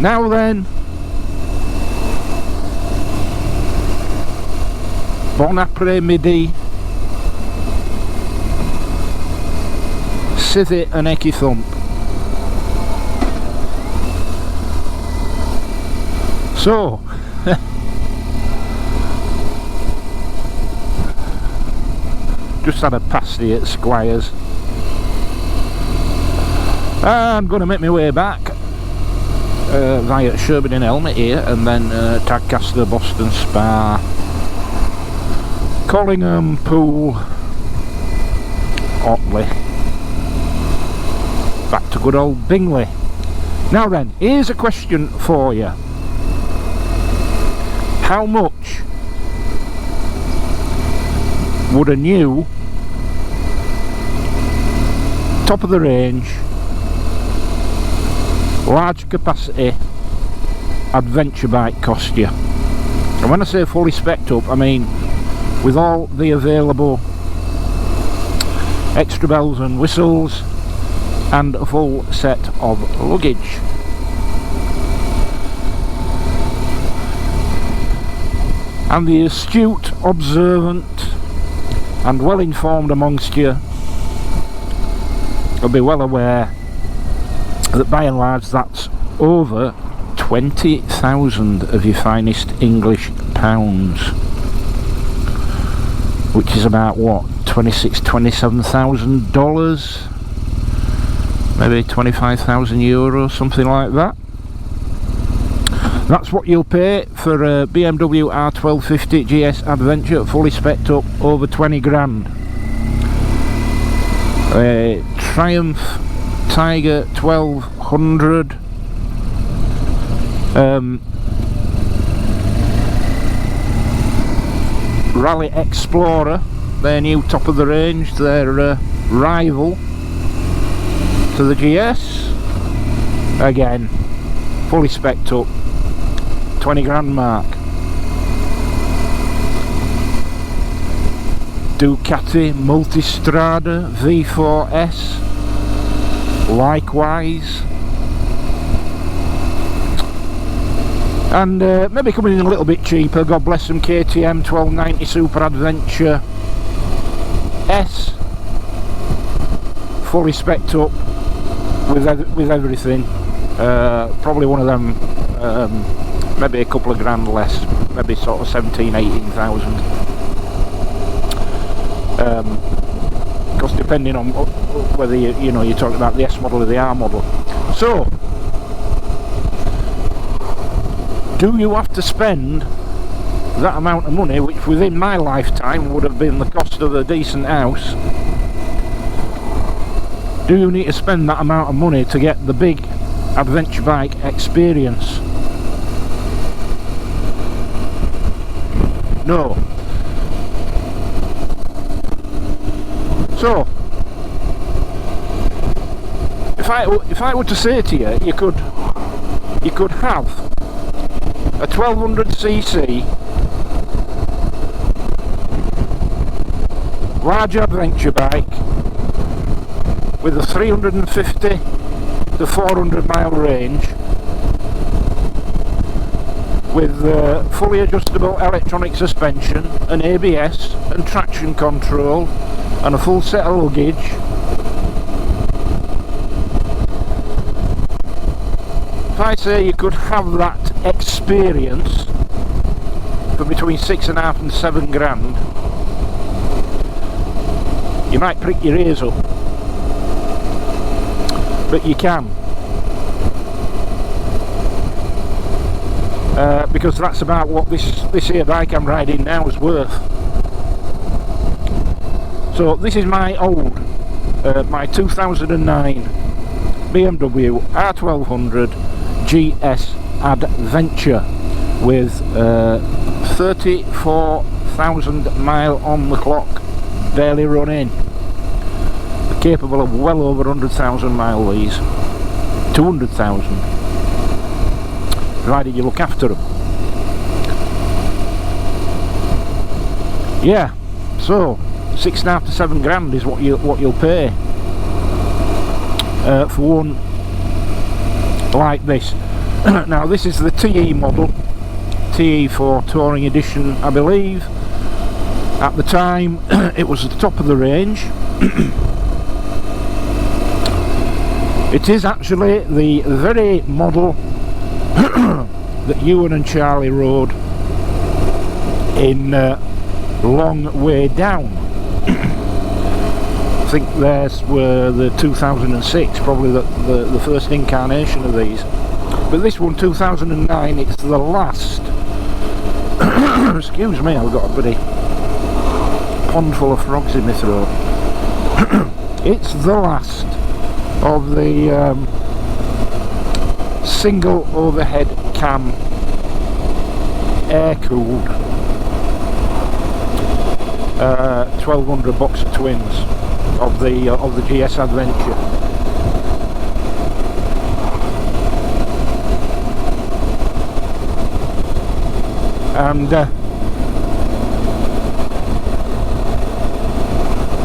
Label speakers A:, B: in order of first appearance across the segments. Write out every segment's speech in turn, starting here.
A: Now then, bon après-midi, Sithy and Ecky Thump. So, just had a pasty at Squire's. I'm going to make my way back via Sherburn in Helmet here, and then Tadcaster, Boston Spa, Collingham, Poole, Otley, back to good old Bingley. Now then, here's a question for you. How much would a new top of the range large capacity adventure bike cost you? And when I say fully spec'd up, I mean with all the available extra bells and whistles and a full set of luggage. And the astute, observant and well informed amongst you will be well aware that by and large that's over 20,000 of your finest English pounds, which is about what, $27,000, maybe 25,000 euro, something like that. That's what you'll pay for a BMW R1200 GS Adventure fully spec'd up, over 20 grand. A Triumph Tiger 1200, Rally Explorer, their new top of the range, their rival to the GS, again fully spec'd up, 20 grand mark. Ducati Multistrada V4S, likewise, and maybe coming in a little bit cheaper, God bless them, KTM 1290 Super Adventure S, fully spec'd up with everything, probably one of them, maybe a couple of grand less, maybe sort of 18,000. Because depending on whether you know you're talking about the S model or the R model. So, do you have to spend that amount of money, which within my lifetime would have been the cost of a decent house? Do you need to spend that amount of money to get the big adventure bike experience? No. So, if I were to say to you, you could have a 1200cc large adventure bike with a 350 to 400 mile range, with fully adjustable electronic suspension, an ABS and traction control, and a full set of luggage, if I say you could have that experience for between 6.5 and 7 grand, you might prick your ears up, but you can, because that's about what this here bike I'm riding now is worth. So this is my old, my 2009 BMW R1200 GS Adventure with 34,000 mile on the clock, barely running, capable of well over 100,000 mile these, 200,000, provided you look after them. Yeah, so 6.5 to 7 grand is what you'll pay for one like this. Now this is the TE model, TE for Touring Edition, I believe. At the time it was the top of the range. It is actually the very model that Ewan and Charlie rode in Long Way Down. I think theirs were the 2006, probably the first incarnation of these. But this one, 2009, it's the last. Excuse me, I've got a bloody pond full of frogs in my throat. It's the last of the single overhead cam air-cooled 1200 boxer twins of the GS Adventure. And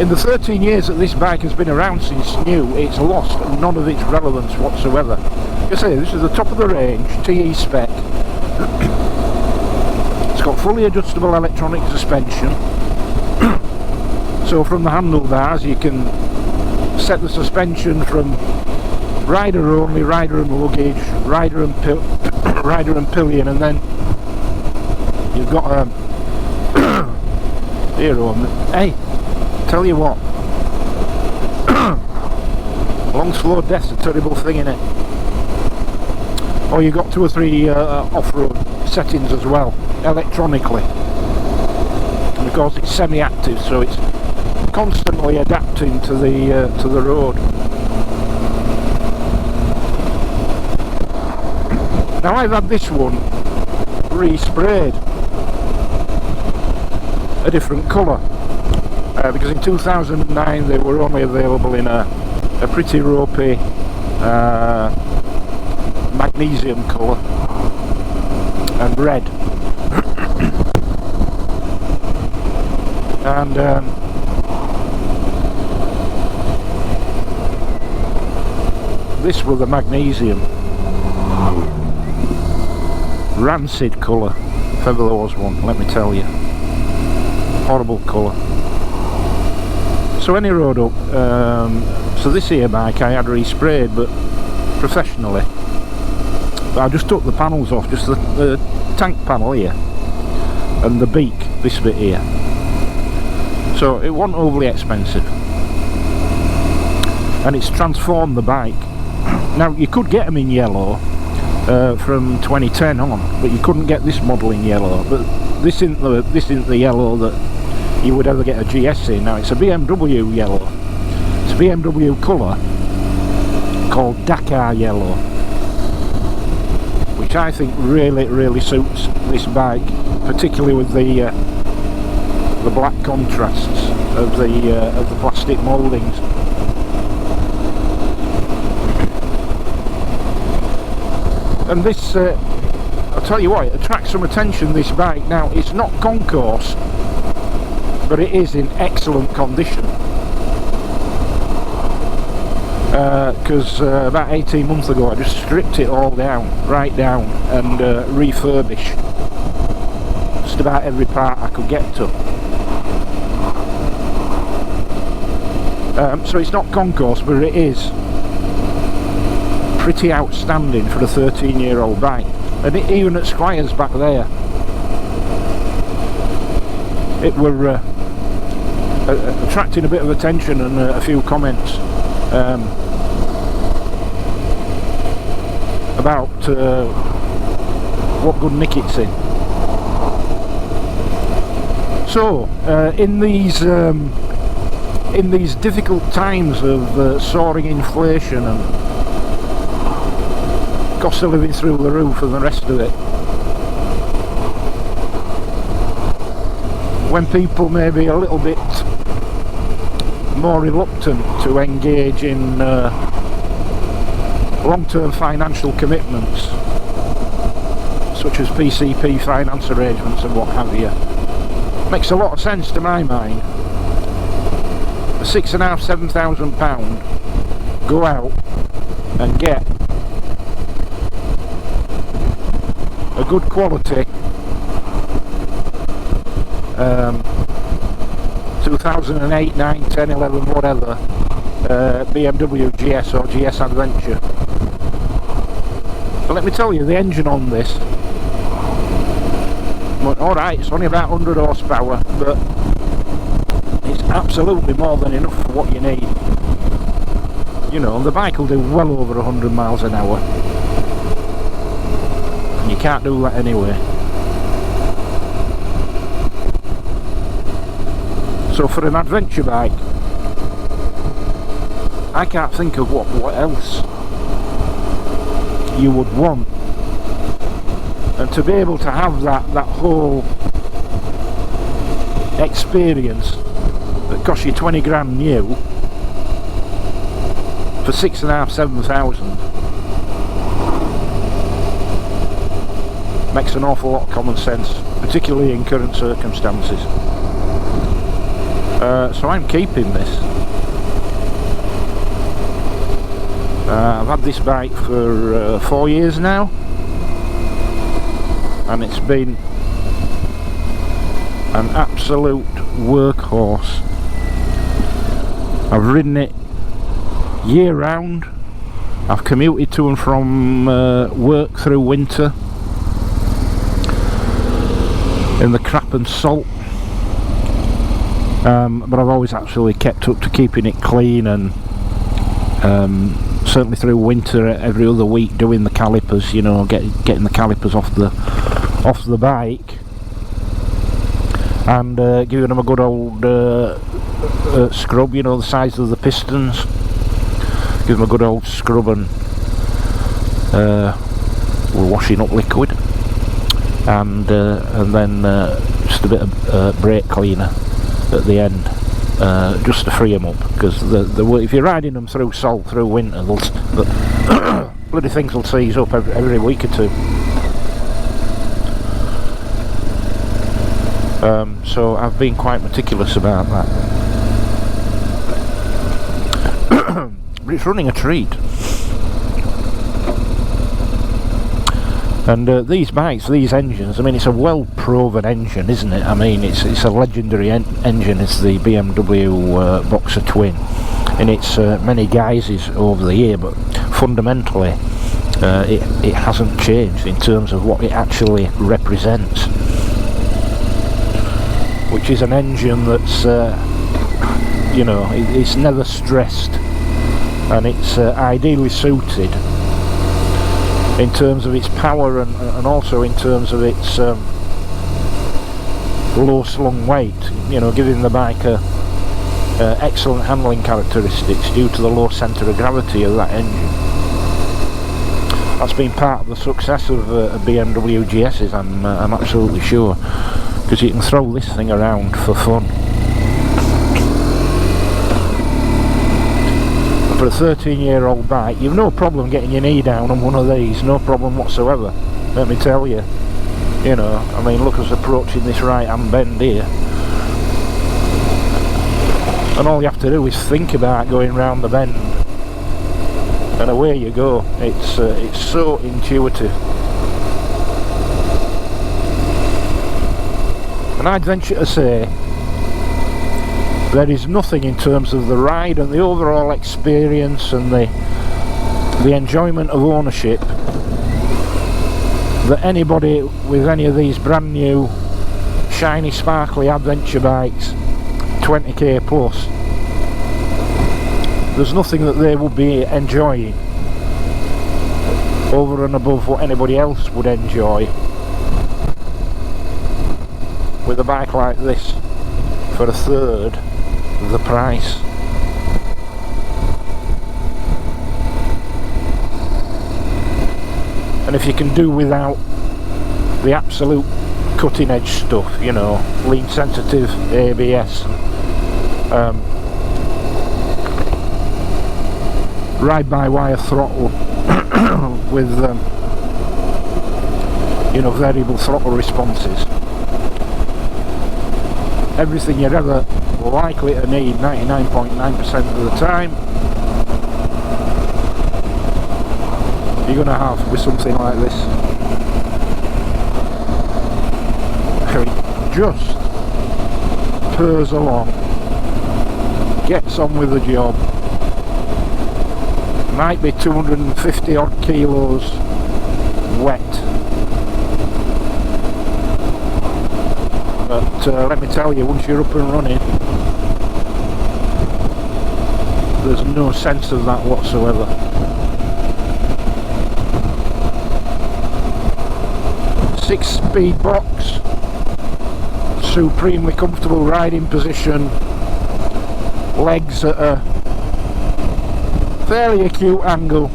A: in the 13 years that this bike has been around since new, it's lost none of its relevance whatsoever. Like I say, this is the top of the range, TE spec. It's got fully adjustable electronic suspension. So from the handlebars you can set the suspension from rider only, rider and luggage, rider and pillion, and then you've got here on. Hey, tell you what, long slow death's a terrible thing, innit? Or you've got 2 or 3 off-road settings as well, electronically, and of course it's semi-active, so it's constantly adapting to the road. Now I've had this one resprayed a different colour because in 2009 they were only available in a pretty ropey magnesium colour and red. And this was the magnesium, rancid colour, if ever there was one, let me tell you. Horrible colour. So any road up, so this here bike I had resprayed, but professionally. But I just took the panels off, just the tank panel here and the beak, this bit here. So it wasn't overly expensive, and it's transformed the bike. Now you could get them in yellow from 2010 on, but you couldn't get this model in yellow. But this isn't the yellow that you would ever get a GS in. Now it's a BMW yellow. It's a BMW colour called Dakar yellow, which I think really suits this bike, particularly with the black contrasts of the plastic mouldings. And this, I'll tell you what, it attracts some attention, this bike. Now, it's not concours, but it is in excellent condition. Because about 18 months ago I just stripped it all down, right down, and refurbished just about every part I could get to. So it's not concours, but it is pretty outstanding for a 13-year-old bike. And even at Squire's back there, it were attracting a bit of attention and a few comments about what good nick it's in. So in these difficult times of soaring inflation and cost of living through the roof and the rest of it, when people may be a little bit more reluctant to engage in long-term financial commitments such as PCP finance arrangements and what have you, makes a lot of sense to my mind. For £6,500–7,000 go out and get a good quality 2008, 9, 10, 11, whatever BMW GS or GS Adventure. But let me tell you, the engine on this, well, alright, it's only about 100 horsepower, but it's absolutely more than enough for what you need. You know, the bike will do well over 100 miles an hour. And you can't do that anyway. So for an adventure bike, I can't think of what else you would want. And to be able to have that whole experience that costs you 20 grand new for 6,500, 7,000 makes an awful lot of common sense, particularly in current circumstances. So I'm keeping this. I've had this bike for 4 years now, and it's been an absolute workhorse. I've ridden it year round. I've commuted to and from work through winter in the crap and salt, but I've always actually kept up to keeping it clean, and certainly through winter every other week doing the calipers, you know, getting the calipers off the bike and giving them a good old scrub, you know, the size of the pistons. Give them a good old scrub and washing up liquid, and then just a bit of brake cleaner at the end, just to free them up, because if you're riding them through salt through winter, the bloody things will seize up every week or two. So I've been quite meticulous about that. But it's running a treat. And these bikes, these engines, I mean, it's a well-proven engine, isn't it? I mean, it's a legendary engine. It's the BMW Boxer Twin, in its many guises over the year, but fundamentally it hasn't changed in terms of what it actually represents, which is an engine that's you know, it's never stressed, and it's ideally suited in terms of its power and also in terms of its low slung weight, you know, giving the bike excellent handling characteristics due to the low centre of gravity of that engine. That's been part of the success of BMW GS's, I'm absolutely sure, because you can throw this thing around for fun. For a 13-year-old bike, you've no problem getting your knee down on one of these, no problem whatsoever, let me tell you. You know, I mean, look us approaching this right-hand bend here, and all you have to do is think about going round the bend, and away you go. It's so intuitive. And I'd venture to say there is nothing in terms of the ride and the overall experience and the enjoyment of ownership that anybody with any of these brand new shiny sparkly adventure bikes 20k plus, there's nothing that they would be enjoying over and above what anybody else would enjoy with a bike like this for a third of the price. And if you can do without the absolute cutting edge stuff, you know, lean sensitive ABS, ride by wire throttle with you know, variable throttle responses, everything you're ever likely to need 99.9% of the time you're going to have with something like this. just purrs along, gets on with the job. Might be 250 odd kilos wet, but let me tell you, once you're up and running, there's no sense of that whatsoever. Six-speed box, supremely comfortable riding position, legs at a fairly acute angle,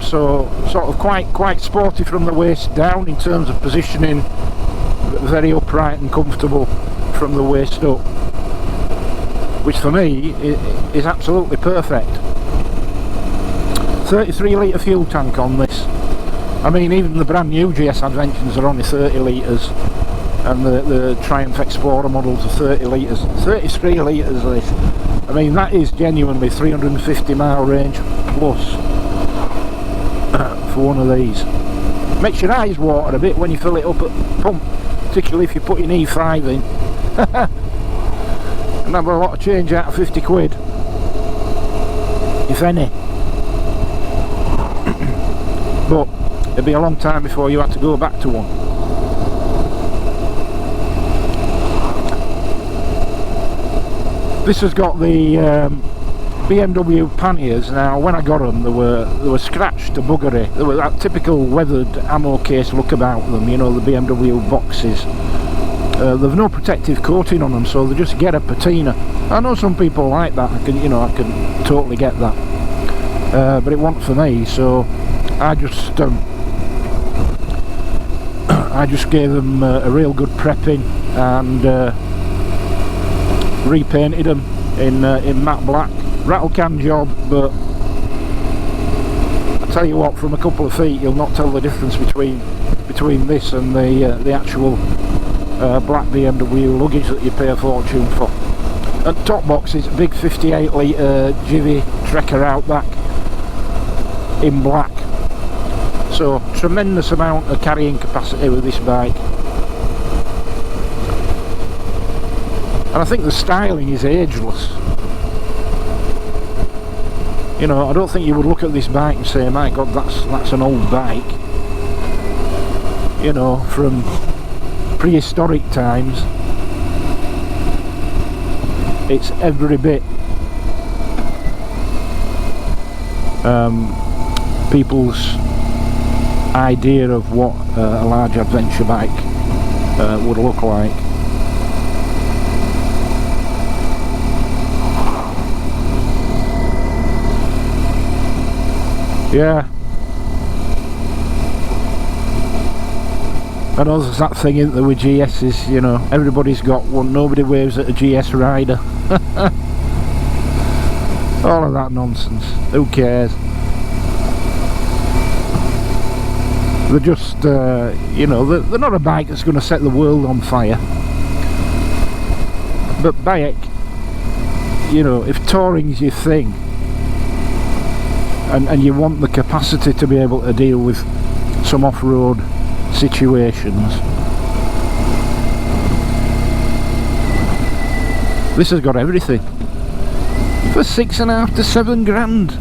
A: so sort of quite sporty from the waist down in terms of positioning, very upright and comfortable from the waist up, which for me is absolutely perfect. 33 litre fuel tank on this. I mean, even the brand new GS Adventures are only 30 litres, and the Triumph Explorer models are 30 litres. 33 litres of this. I mean, that is genuinely 350 mile range plus for one of these. Makes your eyes water a bit when you fill it up at pump, particularly if you put your E5 in. And have a lot of change out of 50 quid, if any. But it'd be a long time before you had to go back to one. This has got the BMW panniers. Now, when I got them, they were scratched to buggery. There was that typical weathered ammo case look about them, you know, the BMW boxes. They've no protective coating on them, so they just get a patina. I know some people like that. I can totally get that, but it wasn't for me. So I just gave them a real good prepping and repainted them in matte black. Rattle can job, but I tell you what, from a couple of feet you'll not tell the difference between this and the actual black BMW luggage that you pay a fortune for. And top box is a big 58 litre Jivy Trekker Outback in black. So tremendous amount of carrying capacity with this bike. And I think the styling is ageless. You know, I don't think you would look at this bike and say, my God, that's an old bike. You know, from prehistoric times. It's every bit people's idea of what a large adventure bike would look like. Yeah, I know there's that thing, isn't there, with GS's, you know, everybody's got one, nobody waves at a GS rider. All of that nonsense, who cares? They're just, you know, they're not a bike that's going to set the world on fire. But bike, you know, if touring's your thing, and you want the capacity to be able to deal with some off-road situations, this has got everything for 6.5 to 7 grand.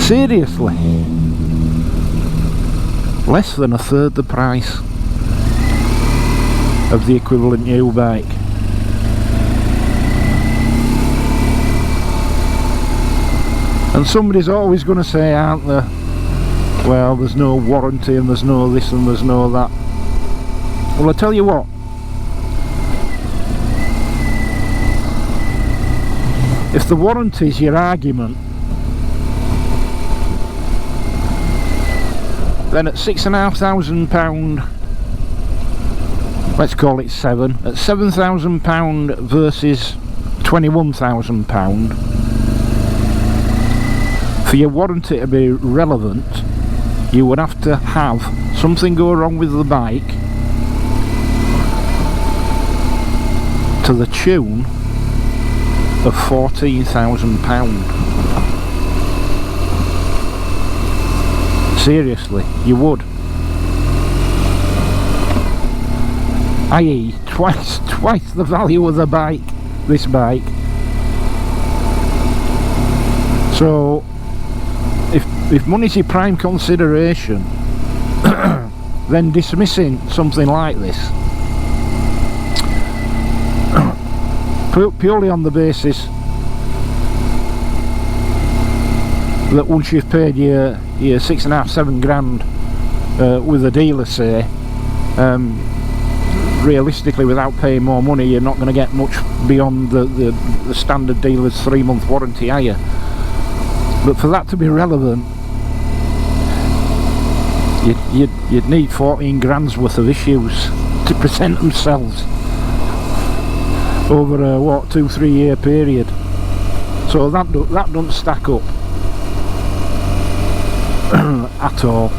A: Seriously, less than a third the price of the equivalent new bike. And somebody's always going to say, aren't there, well, there's no warranty and there's no this and there's no that. Well, I tell you what, if the warranty's your argument, then at £6,500, let's call it 7, at £7,000 versus £21,000, for your warranty to be relevant, you would have to have something go wrong with the bike to the tune of £14,000. Seriously, you would. i.e. twice the value of the bike, this bike. So if money's your prime consideration, then dismissing something like this purely on the basis that once you've paid your 6.5–7 grand with a dealer, say, realistically, without paying more money, you're not going to get much beyond the standard dealer's 3-month warranty, are you? But for that to be relevant, you'd need 14 grand's worth of issues to present themselves over a, what, 2–3 year period. So that doesn't stack up at all.